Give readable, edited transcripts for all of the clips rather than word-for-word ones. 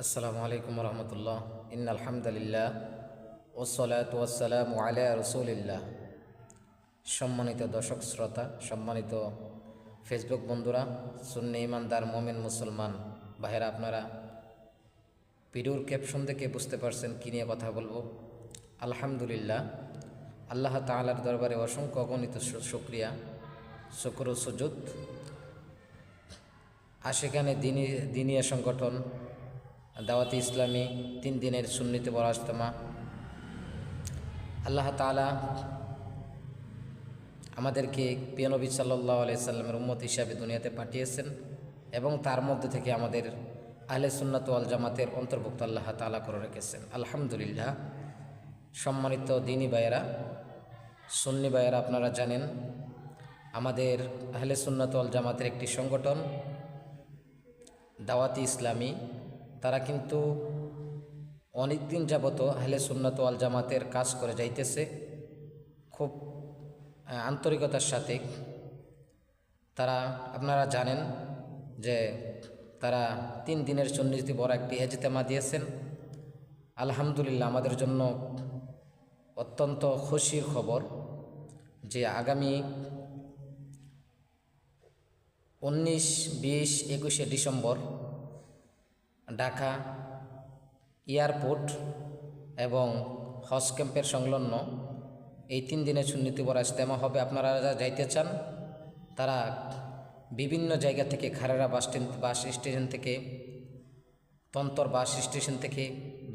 আসসালামু আলাইকুম রহমতুল্লাহ। আলহামদুলিল্লাহ ওসলাতু ওয়াসসালামু আলা রসুলিল্লাহ। সম্মানিত দর্শক শ্রোতা, সম্মানিত ফেসবুক বন্ধুরা, সুন্নি ইমানদার মোমিন মুসলমান ভাইয়েরা, আপনারা ভিডিওর ক্যাপশন দেখে বুঝতে পারছেন কী নিয়ে কথা বলবো। আলহামদুলিল্লাহ, আল্লাহ তাআলার দরবারে অসংখ্য অগণিত শুকরিয়া, শুকর ও সুজুদ। আশেখানে দিনিয়া সংগঠন দাওয়াতে ইসলামী 3 দিনের সুন্নিতে বড় ইজতেমা, আল্লাহ তাআলা আমাদেরকে প্রিয় নবী সাল্লাল্লাহু আলাইহি সাল্লামের উম্মত হিসাবে দুনিয়াতে পাঠিয়েছেন এবং তার মধ্যে থেকে আমাদের আহলে সুন্নাত ওয়াল জামাতের অন্তর্ভুক্ত আল্লাহ তাআলা করে রেখেছেন। আলহামদুলিল্লাহ। সম্মানিত দিনী ভাইয়েরা, সুন্নি ভাইয়েরা, আপনারা জানেন আমাদের আহলে সুন্নাত ওয়াল জামাতের একটি সংগঠন দাওয়াতে ইসলামী, তারা কিন্তু অনেক দিন যাবত আহলে সুন্নাত ওয়াল জামাতের কাজ করে যাইতেছে খুব আন্তরিকতার সাথে। তারা, আপনারা জানেন যে তারা 3 দিনের সুন্নিতে বড় একটি ইজতেমা দিয়েছেন। আলহামদুলিল্লাহ, আমাদের জন্য অত্যন্ত খুশির খবর যে আগামী 19, 20, 21 ডিসেম্বর ঢাকা এয়ারপোর্ট এবং হজ ক্যাম্পের সংলগ্ন এই 3 দিনের সুন্নিতে বড় ইজতেমা হবে। আপনারা যারা যাইতে চান তারা বিভিন্ন জায়গা থেকে, খারেরা বাস স্টেশন থেকে, তন্তর বাস স্টেশন থেকে,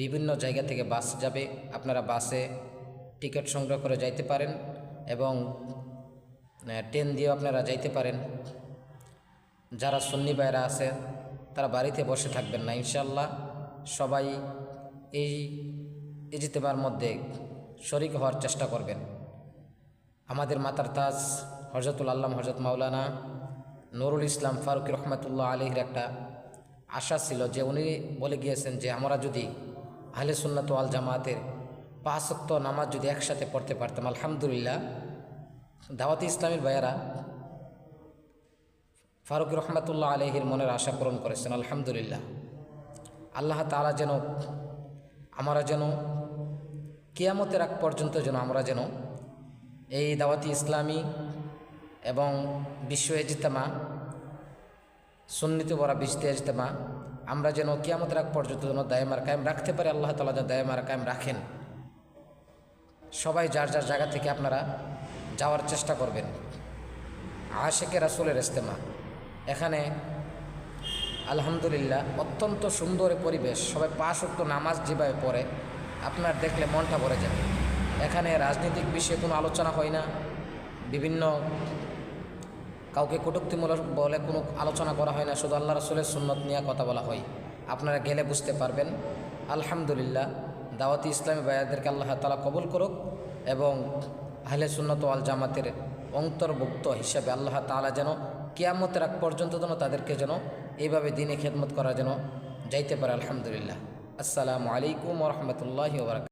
বিভিন্ন জায়গা থেকে বাস যাবে। আপনারা বাসে টিকিট সংগ্রহ করে যাইতে পারেন এবং ট্রেন দিয়েও আপনারা যাইতে পারেন। যারা সুন্নি ভাইরা আছে তারা বাড়িতে বসে থাকবেন না, ইনশাআল্লাহ সবাই এই ইজতেমার মধ্যে শরীক হওয়ার চেষ্টা করবেন। আমাদের মাতার তাজ হযরতুল আল্লামা হযরত মাওলানা নুরুল ইসলাম ফারুকী রহমাতুল্লাহ আলাইহির একটা আশা ছিল যে উনি বলে গিয়েছেন যে আমরা যদি আহলে সুন্নাত ওয়াল জামাতের 5 ওয়াক্ত নামাজ যদি একসাথে পড়তে পারতাম। আলহামদুলিল্লাহ, দাওয়াতে ইসলামীর ভাইয়ারা ফারুকী রহমাতুল্লাহ আলাইহির মনের আশা পূরণ করেছেন। আলহামদুলিল্লাহ, আল্লাহ তাআলা যেন আমরা যেন কিয়ামতের আগ পর্যন্ত আমরা যেন এই দাওয়াতি ইসলামী এবং বিশ্ব ইজতেমা, সুন্নিতে বড় বিশ্ব ইজতেমা আমরা যেন কিয়ামতের আগ পর্যন্ত যেন দায়মার কায়েম রাখতে পারি। আল্লাহ তাআলা যেন দায়মার কায়েম রাখেন। সবাই যার যার জায়গা থেকে আপনারা যাওয়ার চেষ্টা করবেন। আশিকে রাসূলের ইজতেমা, এখানে আলহামদুলিল্লাহ অত্যন্ত সুন্দর পরিবেশ। সবাই 5 ওয়াক্ত নামাজ যেভাবে পড়ে আপনার দেখলে মনটা ভরে যাবে। এখানে রাজনৈতিক বিষয়ে কোনো আলোচনা হয় না, বিভিন্ন কাউকে কটূক্তিমূলক বলে কোনো আলোচনা করা হয় না, শুধু আল্লাহ রাসূলের সুন্নত নিয়ে কথা বলা হয়। আপনারা গেলে বুঝতে পারবেন। আলহামদুলিল্লাহ, দাওয়াতি ইসলামী ভাইয়াদেরকে আল্লাহ তাআলা কবুল করুক এবং আহলে সুন্নাত ওয়াল জামাতের অন্তর্ভুক্ত হিসাবে আল্লাহ তাআলা যেন কিয়ামতের আগ পর্যন্ত যেন তাদেরকে যেন এইভাবে দিনে খেদমত করা যেন যাইতে পারে। আলহামদুলিল্লাহ। আসসালামু আলাইকুম ওয়া রাহমাতুল্লাহি ওয়া বারাকাতুহু।